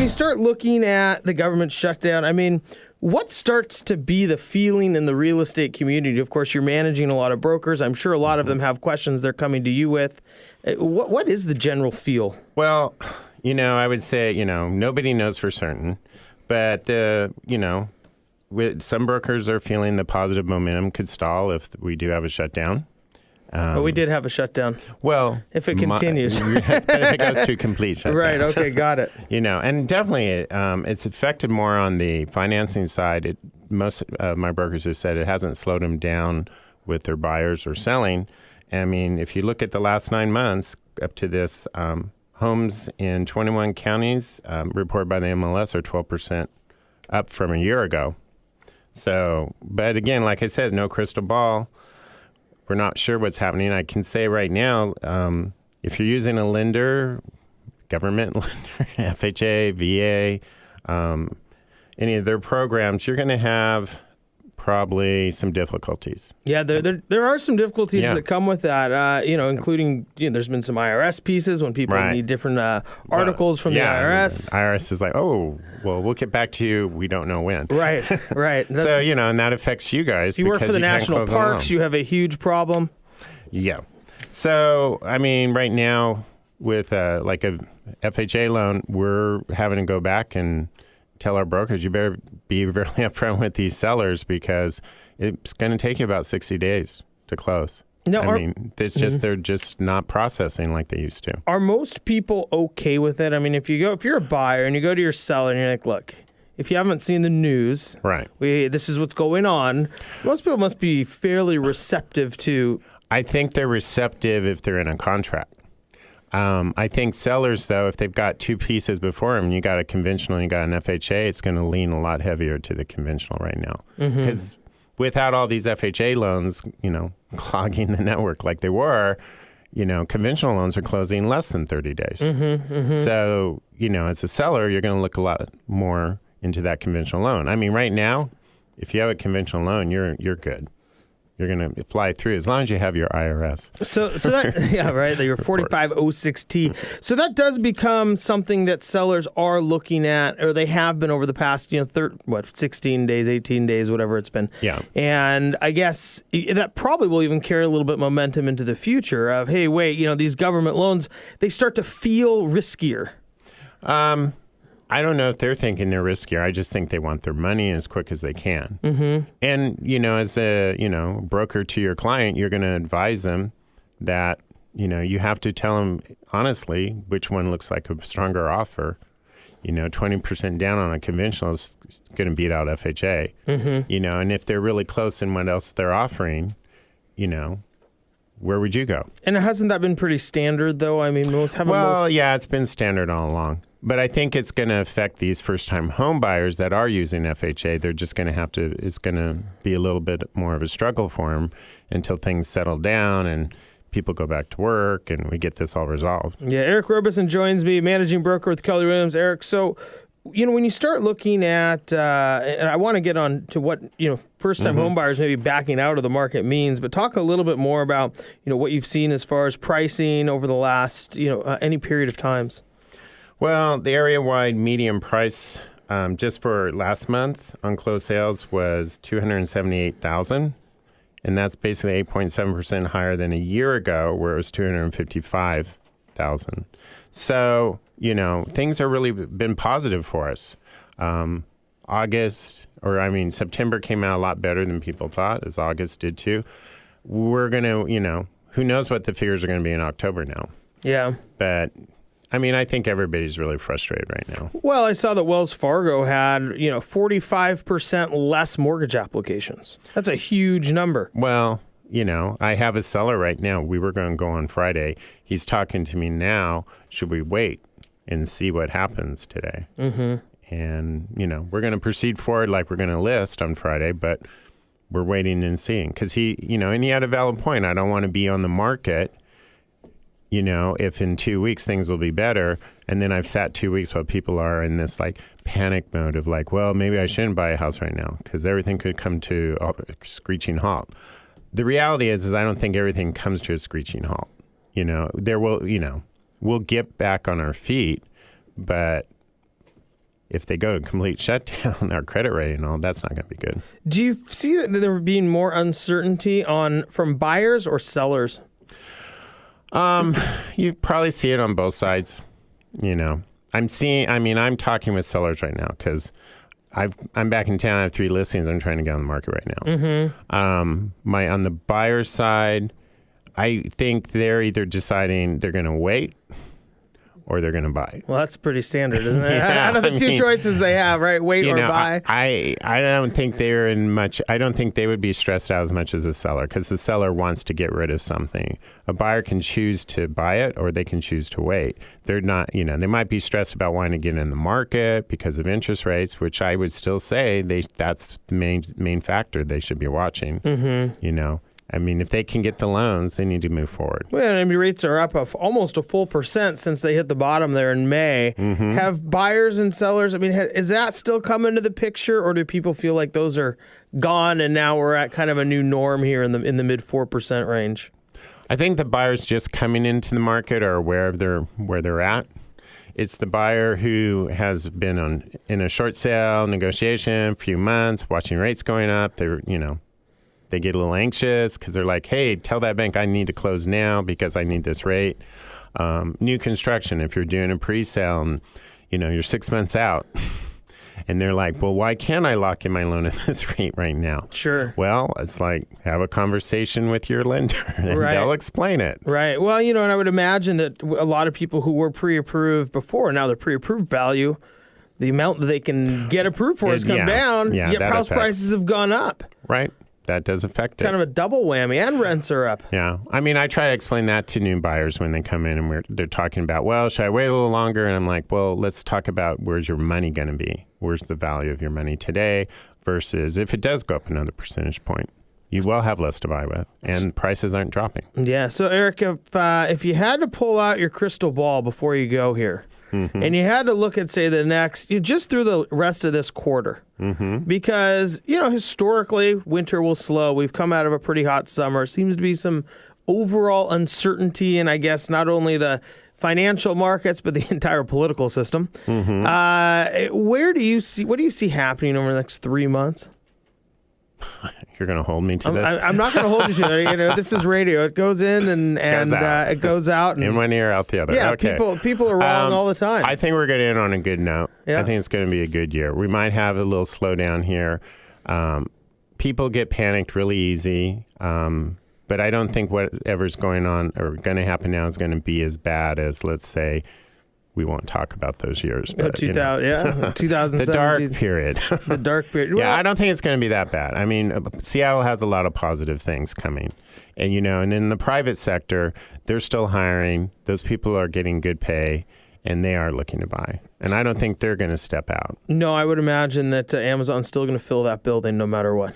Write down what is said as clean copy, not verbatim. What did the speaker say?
you start looking at the government shutdown, I mean, what starts to be the feeling in the real estate community? Of course, you're managing a lot of brokers. I'm sure a lot of them have questions they're coming to you with. What is the general feel? Well, I would say, nobody knows for certain. But, some brokers are feeling the positive momentum could stall if we do have a shutdown. But we did have a shutdown. Well, if it continues. Yes, but if it goes to complete shutdown. Right, okay, got it. And definitely it's affected more on the financing side. Most of my brokers have said it hasn't slowed them down with their buyers or selling. I mean, if you look at the last 9 months up to this, homes in 21 counties reported by the MLS are 12% up from a year ago. So, but again, like I said, no crystal ball. We're not sure what's happening. I can say right now, if you're using a lender, government lender, FHA, VA, any of their programs, you're going to have probably some difficulties. Yeah, there are some difficulties that come with that, including, there's been some IRS pieces when people need different articles from the IRS. IRS is like, oh, well, we'll get back to you. We don't know when. Right. So, and that affects you guys. If you work for the national parks, you have a huge problem. Yeah. So, I mean, right now with like a FHA loan, we're having to go back and tell our brokers, you better be really upfront with these sellers because it's going to take you about 60 days to close. It's just they're just not processing like they used to. Are most people okay with it? I mean, if you're a buyer and you go to your seller and you're like, look, if you haven't seen the news, this is what's going on. Most people must be fairly receptive to. I think they're receptive if they're in a contract. I think sellers, though, if they've got two pieces before them, you got a conventional and you got an FHA, it's going to lean a lot heavier to the conventional right now. Because without all these FHA loans, clogging the network like they were, conventional loans are closing less than 30 days. So, as a seller, you're going to look a lot more into that conventional loan. I mean, right now, if you have a conventional loan, you're good. You're going to fly through as long as you have your IRS. So that, your 4506T. So that does become something that sellers are looking at, or they have been over the past, 16 days, 18 days, whatever it's been. Yeah. And I guess that probably will even carry a little bit momentum into the future of, hey, wait, these government loans, they start to feel riskier. I don't know if they're thinking they're riskier. I just think they want their money as quick as they can. And, as a, broker to your client, you're going to advise them that, you have to tell them honestly which one looks like a stronger offer. 20% down on a conventional is going to beat out FHA. And if they're really close in what else they're offering, where would you go? And hasn't that been pretty standard, though? I mean, it's been standard all along. But I think it's going to affect these first-time home buyers that are using FHA. They're just going to have to, it's going to be a little bit more of a struggle for them until things settle down and people go back to work and we get this all resolved. Yeah, Eric Robison joins me, managing broker with Keller Williams. Eric, so, when you start looking at, and I want to get on to what, first-time home buyers maybe backing out of the market means, but talk a little bit more about, what you've seen as far as pricing over the last, any period of times. Well, the area-wide median price just for last month on closed sales was $278,000, and that's basically 8.7% higher than a year ago, where it was $255,000. So, things have really been positive for us. September came out a lot better than people thought, as August did too. We're going to, who knows what the figures are going to be in October now. Yeah. But I think everybody's really frustrated right now. Well, I saw that Wells Fargo had, 45% less mortgage applications. That's a huge number. Well, I have a seller right now. We were going to go on Friday. He's talking to me now. Should we wait and see what happens today? And, we're going to proceed forward like we're going to list on Friday, but we're waiting and seeing. Because he had a valid point. I don't want to be on the market if in 2 weeks things will be better. And then I've sat 2 weeks while people are in this panic mode of well, maybe I shouldn't buy a house right now because everything could come to a screeching halt. The reality is I don't think everything comes to a screeching halt. There will, we'll get back on our feet, but if they go to complete shutdown, our credit rating and all, that's not going to be good. Do you see that there being more uncertainty from buyers or sellers? You probably see it on both sides. I'm talking with sellers right now because I'm back in town. I have 3 listings. I'm trying to get on the market right now. Mm-hmm. On the buyer's side, I think they're either deciding they're going to wait or they're going to buy. Well, that's pretty standard, isn't it? Yeah, Out of the two choices they have, right? Wait or buy. I don't think they're in much. I don't think they would be stressed out as much as a seller because the seller wants to get rid of something. A buyer can choose to buy it or they can choose to wait. They're not, they might be stressed about wanting to get in the market because of interest rates, which I would still say that's the main factor they should be watching. Mm-hmm. If they can get the loans, they need to move forward. Well, rates are up almost a full % since they hit the bottom there in May. Mm-hmm. Have buyers and sellers, is that still come into the picture, or do people feel like those are gone and now we're at kind of a new norm here in the mid 4% range? I think the buyers just coming into the market are aware of where they're at. It's the buyer who has been in a short sale negotiation, a few months, watching rates going up. They get a little anxious because they're like, hey, tell that bank I need to close now because I need this rate. New construction, if you're doing a pre-sale and, you're 6 months out and they're like, well, why can't I lock in my loan at this rate right now? Sure. Well, it's like, have a conversation with your lender and they'll explain it. Right. Well, and I would imagine that a lot of people who were pre-approved before, now their pre-approved value, the amount that they can get approved for has come down, yet house prices have gone up. Right. That does affect it. Kind of a double whammy, and rents are up. Yeah. I try to explain that to new buyers when they come in and they're talking about, well, should I wait a little longer? And I'm like, well, let's talk about where's your money going to be? Where's the value of your money today versus if it does go up another percentage point? You will have less to buy with, and prices aren't dropping. Yeah. So, Eric, if you had to pull out your crystal ball before you go here, and you had to look at, say, just through the rest of this quarter, because, historically, winter will slow. We've come out of a pretty hot summer. Seems to be some overall uncertainty in, I guess, not only the financial markets, but the entire political system. What do you see happening over the next 3 months? You're going to hold me to this? I'm not going to hold you to it. This is radio. It goes in and it goes out. And, in one ear, out the other. Yeah, okay. people are wrong all the time. I think we're going to end on a good note. Yeah. I think it's going to be a good year. We might have a little slowdown here. People get panicked really easy. But I don't think whatever's going on or going to happen now is going to be as bad as, let's say, we won't talk about those years. But, 2007. The dark period. The dark period. Well, I don't think it's going to be that bad. Seattle has a lot of positive things coming. And, and in the private sector, they're still hiring. Those people are getting good pay, and they are looking to buy. And I don't think they're going to step out. No, I would imagine that Amazon's still going to fill that building no matter what.